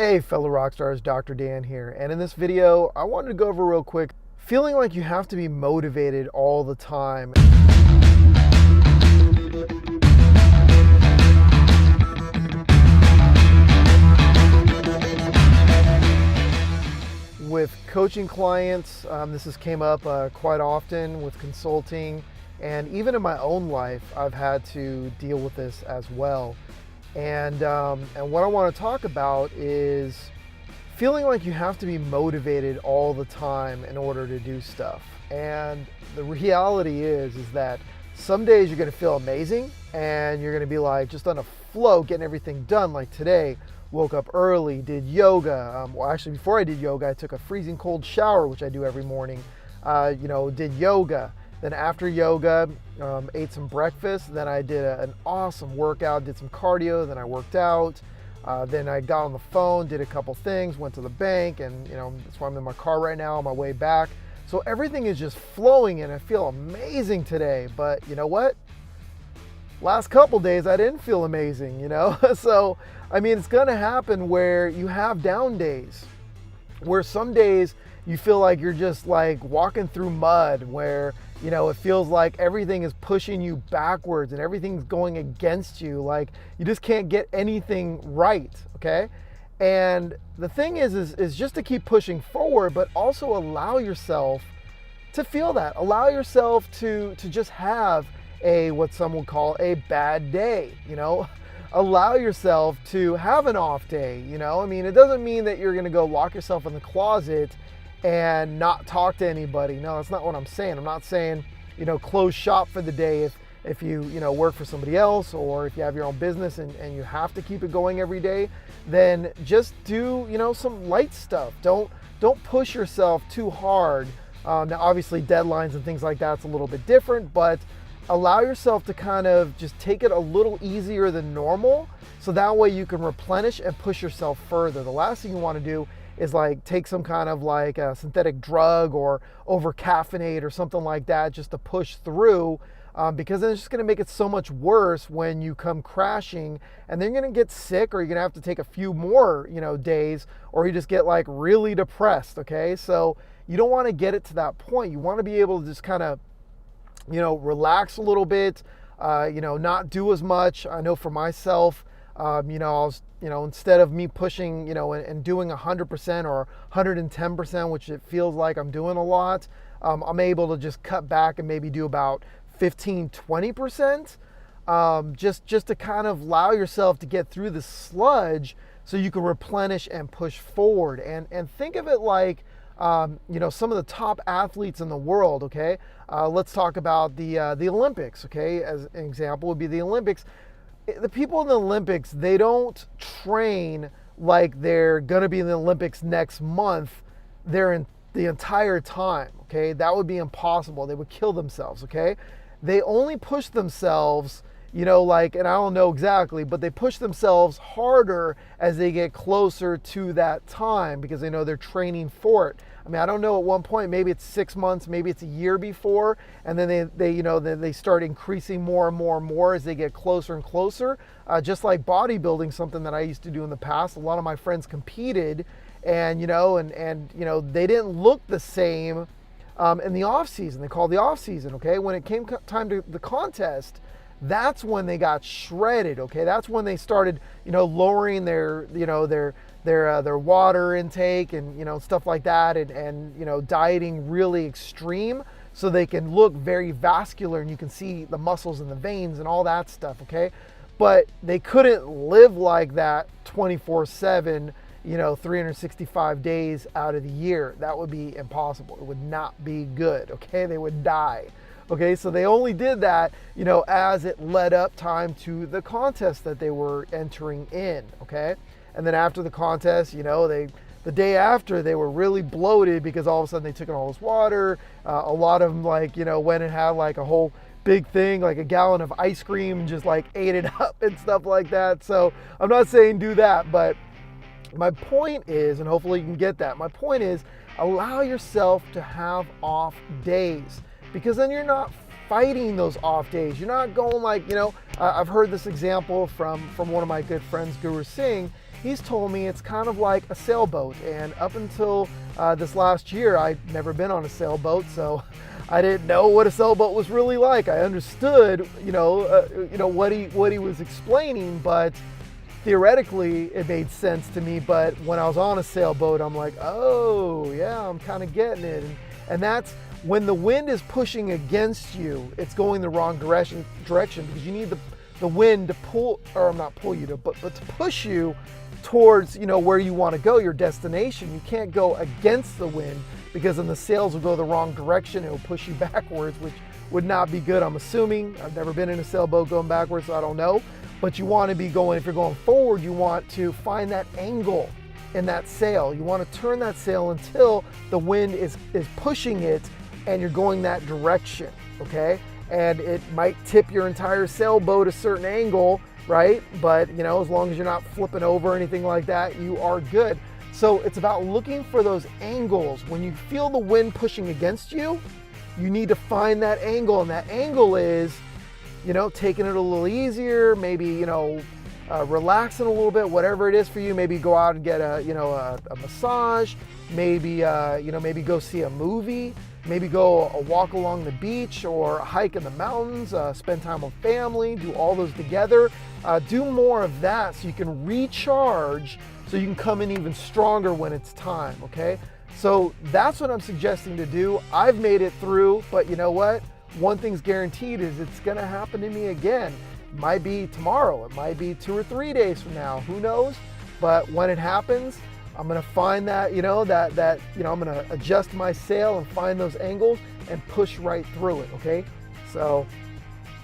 Hey fellow Rockstars, Dr. Dan here, and in this video I wanted to go over real quick feeling like you have to be motivated all the time. With coaching clients, this has came up quite often with consulting, and even in my own life I've had to deal with this as well. And what I want to talk about is feeling like you have to be motivated all the time in order to do stuff. And the reality is that some days you're going to feel amazing and you're going to be like just on a flow, getting everything done. Like today, woke up early, did yoga. Well, actually, before I did yoga, I took a freezing cold shower, which I do every morning. Did yoga. Then after yoga, ate some breakfast. Then I did an awesome workout, did some cardio. Then I worked out. Then I got on the phone, did a couple things, went to the bank, and that's why I'm in my car right now on my way back. So everything is just flowing, and I feel amazing today. But you know what? Last couple days I didn't feel amazing. So I mean, it's gonna happen where you have down days, where some days you feel like you're just like walking through mud, where it feels like everything is pushing you backwards and everything's going against you. Like you just can't get anything right, okay? And the thing is just to keep pushing forward, but also allow yourself to feel that. Allow yourself to just have what some would call a bad day, Allow yourself to have an off day, I mean, it doesn't mean that you're gonna go lock yourself in the closet and not talk to anybody. No, that's not what I'm saying. I'm not saying, close shop for the day if you work for somebody else, or if you have your own business and you have to keep it going every day, then just do, some light stuff. Don't push yourself too hard. Now, obviously deadlines and things like that's a little bit different, but allow yourself to kind of just take it a little easier than normal, so that way you can replenish and push yourself further. The last thing you want to do is like take some kind of like a synthetic drug or over caffeinate or something like that just to push through, because then it's just going to make it so much worse when you come crashing, and then you're going to get sick, or you're going to have to take a few more days, or you just get like really depressed. Okay, so you don't want to get it to that point. You want to be able to just kind of relax a little bit, not do as much. I know for myself, I was, instead of me pushing, and doing 100% or 110%, which it feels like I'm doing a lot, I'm able to just cut back and maybe do about 15-20%, just to kind of allow yourself to get through the sludge so you can replenish and push forward. And think of it like, some of the top athletes in the world, okay? Let's talk about the Olympics, okay? As an example would be the Olympics. The people in the Olympics, they don't train like they're going to be in the Olympics next month. They're in the entire time, okay? That would be impossible. They would kill themselves, okay? They only push themselves, and I don't know exactly, but they push themselves harder as they get closer to that time because they know they're training for it. I mean, I don't know, at one point, maybe it's 6 months, maybe it's a year before, and then they start increasing more and more and more as they get closer and closer. Just like bodybuilding, something that I used to do in the past. A lot of my friends competed, and they didn't look the same in the off season. They called the off season, okay? When it came time to the contest, that's when they got shredded, okay? That's when they started, lowering their water intake and, stuff like that, and dieting really extreme so they can look very vascular and you can see the muscles and the veins and all that stuff, okay? But they couldn't live like that 24/7, 365 days out of the year. That would be impossible. It would not be good, okay? They would die. Okay, so they only did that, as it led up time to the contest that they were entering in, okay? And then after the contest, the day after, they were really bloated because all of a sudden they took in all this water. A lot of them, went and had like a whole big thing, like a gallon of ice cream, and just like ate it up and stuff like that. So I'm not saying do that, but my point is, and hopefully you can get that, my point is allow yourself to have off days, because then you're not fighting those off days. You're not going like, I've heard this example from one of my good friends, Guru Singh, he's told me it's kind of like a sailboat. And up until this last year, I'd never been on a sailboat, so I didn't know what a sailboat was really like. I understood, what he was explaining, but theoretically it made sense to me. But when I was on a sailboat, I'm like, oh yeah, I'm kind of getting it. And that's when the wind is pushing against you, it's going the wrong direction because you need the wind to but to push you towards, where you want to go, your destination. You can't go against the wind, because then the sails will go the wrong direction. It will push you backwards, which would not be good, I'm assuming. I've never been in a sailboat going backwards, so I don't know. But you want to be going, if you're going forward, you want to find that angle in that sail. You want to turn that sail until the wind is pushing it and you're going that direction, okay? And it might tip your entire sailboat a certain angle, right? But, as long as you're not flipping over or anything like that, you are good. So it's about looking for those angles. When you feel the wind pushing against you, you need to find that angle. And that angle is, taking it a little easier, maybe, relaxing a little bit, whatever it is for you. Maybe go out and get a massage, maybe, maybe go see a movie, maybe go a walk along the beach or a hike in the mountains, spend time with family, do all those together. Do more of that so you can recharge, so you can come in even stronger when it's time, okay? So that's what I'm suggesting to do. I've made it through, but you know what? One thing's guaranteed is it's gonna happen to me again. It might be tomorrow, it might be 2 or 3 days from now, who knows? But when it happens, I'm gonna find that, I'm gonna adjust my sail and find those angles and push right through it, okay? So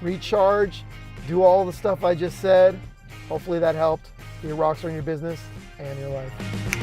recharge, do all the stuff I just said. Hopefully that helped. Be a rockstar in your business and your life.